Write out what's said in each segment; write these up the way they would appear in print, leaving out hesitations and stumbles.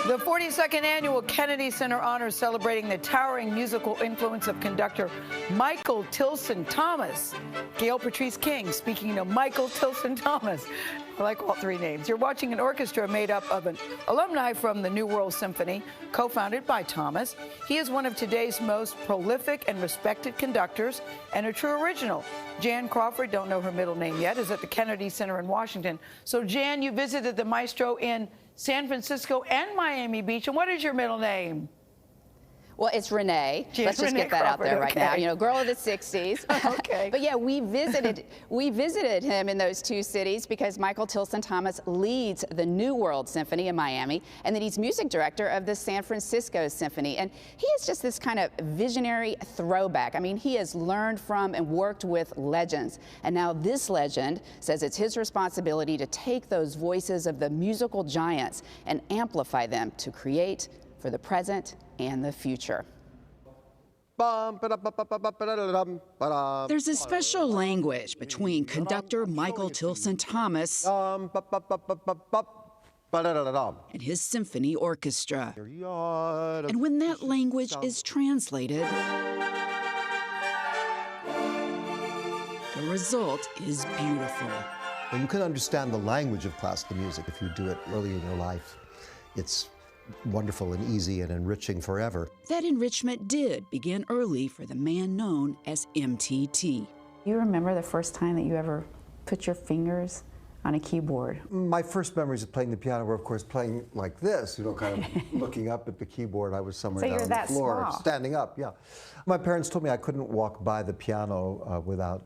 The 42nd Annual Kennedy Center Honors celebrating the towering musical influence of conductor Michael Tilson Thomas. Gail Patrice King speaking of Michael Tilson Thomas. I like all three names. You're watching an orchestra made up of an alumni from the New World Symphony, co-founded by Thomas. He is one of today's most prolific and respected conductors and a true original. Jan Crawford, don't know her middle name yet, is at the Kennedy Center in Washington. So Jan, you visited the maestro in San Francisco and Miami Beach. And what is your middle name? Well, it's Renee. Let's just get that out there right now. You know, girl of the 60s. Okay. But yeah, we visited him in those two cities because Michael Tilson Thomas leads the New World Symphony in Miami, and then he's music director of the San Francisco Symphony. And he is just this kind of visionary throwback. I mean, he has learned from and worked with legends. And now this legend says it's his responsibility to take those voices of the musical giants and amplify them to create for the present and the future. There's a special language between conductor Michael Tilson Thomas and his symphony orchestra. And when that language is translated, the result is beautiful. And you can understand the language of classical music if you do it early in your life. It's wonderful and easy and enriching forever. That enrichment did begin early for the man known as MTT. You remember the first time that you ever put your fingers on a keyboard? My first memories of playing the piano were, of course, playing like this, you know, kind of looking up at the keyboard. I was somewhere down on the floor, standing up, yeah. My parents told me I couldn't walk by the piano without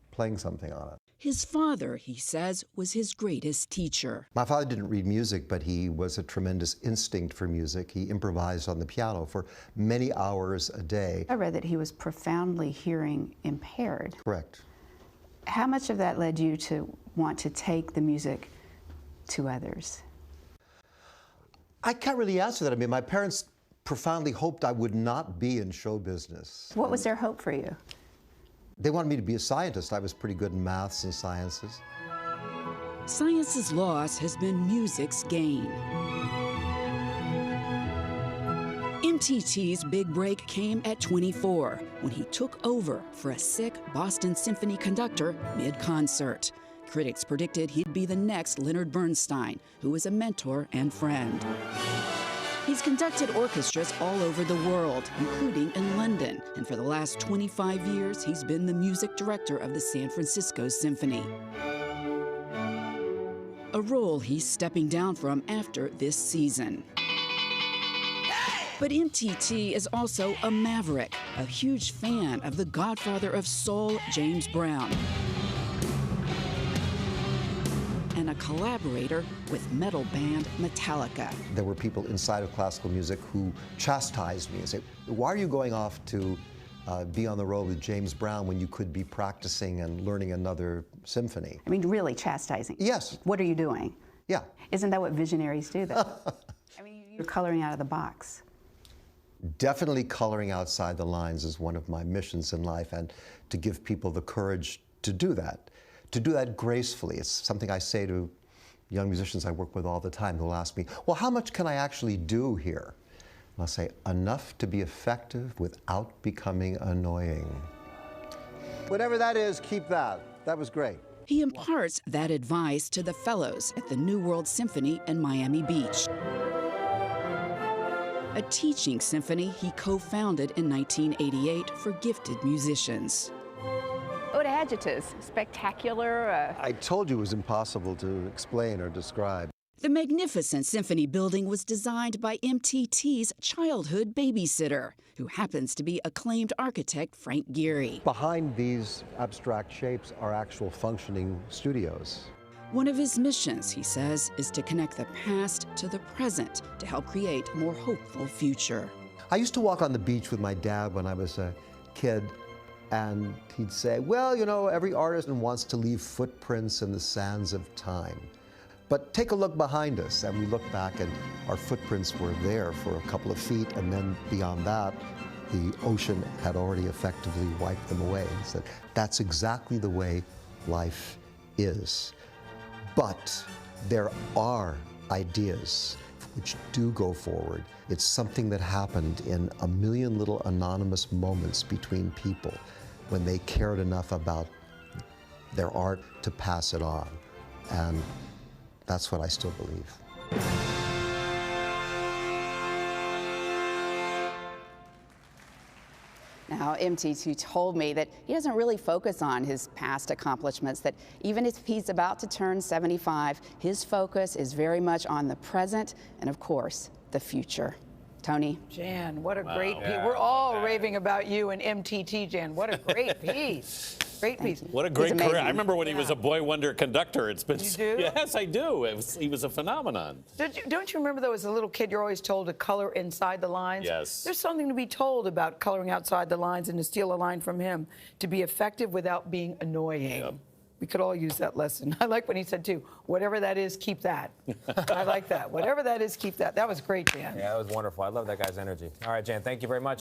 playing something on it. His father, he says, was his greatest teacher. My father didn't read music, but he was a tremendous instinct for music. He improvised on the piano for many hours a day. I read that he was profoundly hearing impaired. Correct. How much of that led you to want to take the music to others? I can't really answer that. I mean, my parents profoundly hoped I would not be in show business. What was their hope for you? They wanted me to be a scientist. I was pretty good in maths and sciences. Science's loss has been music's gain. MTT's big break came at 24 when he took over for a sick Boston Symphony conductor mid-concert. Critics predicted he'd be the next Leonard Bernstein, who was a mentor and friend. He's conducted orchestras all over the world, including in London, and for the last 25 years, he's been the music director of the San Francisco Symphony. A role he's stepping down from after this season. But MTT is also a maverick, a huge fan of the godfather of soul, James Brown, and a collaborator with metal band Metallica. There were people inside of classical music who chastised me and said, why are you going off to be on the road with James Brown when you could be practicing and learning another symphony? I mean, really chastising? Yes. What are you doing? Yeah. Isn't that what visionaries do, though? I mean, you're coloring out of the box. Definitely coloring outside the lines is one of my missions in life, and to give people the courage to do that gracefully. It's something I say to young musicians I work with all the time who'll ask me, well, how much can I actually do here? And I'll say, enough to be effective without becoming annoying. Whatever that is, keep that. That was great. He imparts that advice to the fellows at the New World Symphony in Miami Beach, a teaching symphony he co-founded in 1988 for gifted musicians. What adjectives? Spectacular? I told you it was impossible to explain or describe. The magnificent symphony building was designed by MTT's childhood babysitter, who happens to be acclaimed architect Frank Gehry. Behind these abstract shapes are actual functioning studios. One of his missions, he says, is to connect the past to the present to help create a more hopeful future. I used to walk on the beach with my dad when I was a kid, and he'd say, well, you know, every artist wants to leave footprints in the sands of time. But take a look behind us. And we looked back, and our footprints were there for a couple of feet, and then beyond that, the ocean had already effectively wiped them away. He said, that's exactly the way life is. But there are ideas which do go forward. It's something that happened in a million little anonymous moments between people when they cared enough about their art to pass it on. And that's what I still believe. Now, MTT told me that he doesn't really focus on his past accomplishments, that even if he's about to turn 75, his focus is very much on the present and, of course, the future. Tony? Jan, what a great piece. We're all raving about you and MTT, Jan. What a great piece. Great piece. What a great career. I remember when he was a boy wonder conductor. It's been. You do? Yes, I do. He was a phenomenon. Don't you remember, though, as a little kid, you're always told to color inside the lines? Yes. There's something to be told about coloring outside the lines, and to steal a line from him, to be effective without being annoying. Yep. We could all use that lesson. I like when he said, too, whatever that is, keep that. I like that. Whatever that is, keep that. That was great, Jan. Yeah, that was wonderful. I love that guy's energy. All right, Jan, thank you very much.